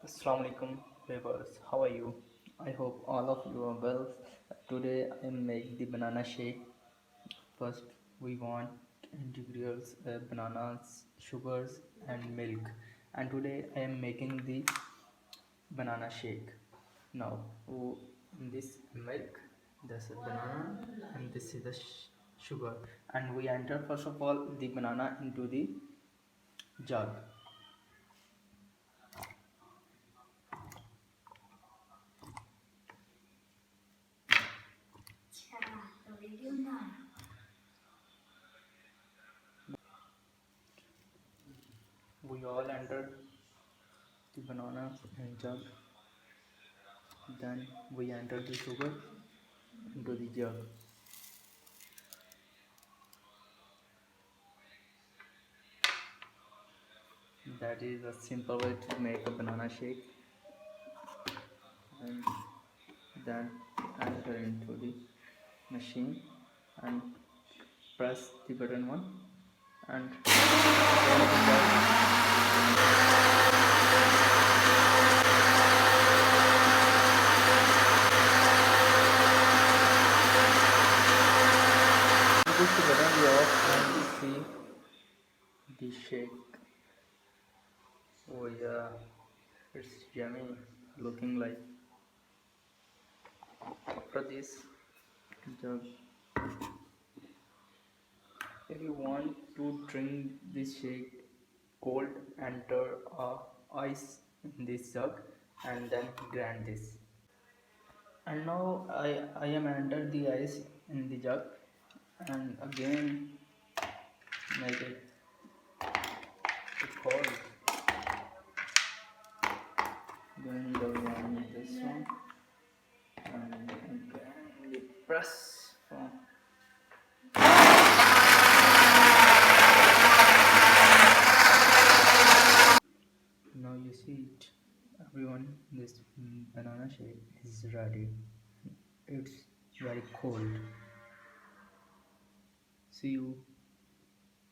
Assalamu alaikum viewers, how are you? I hope all of you are well. Today I am making the banana shake. First we want ingredients, bananas, sugars and milk. And today I am making the banana shake. Now in this milk, this is banana and this is the sugar. And we enter first of all the banana into the jug. We all entered the banana and jug. Then we enter the sugar into the jug. That is a simple way to make a banana shake. And then enter into the machine and press the button one and push the button off and see the shake. Oh yeah, it's yummy looking like. After this jug, if you want to drink this shake cold, enter ice in this jug and then grind this. And now I am enter the ice in the jug and again make it cold. Then the one this one and again we press from. Now you see it, everyone. This banana shake is ready. It's very cold. See you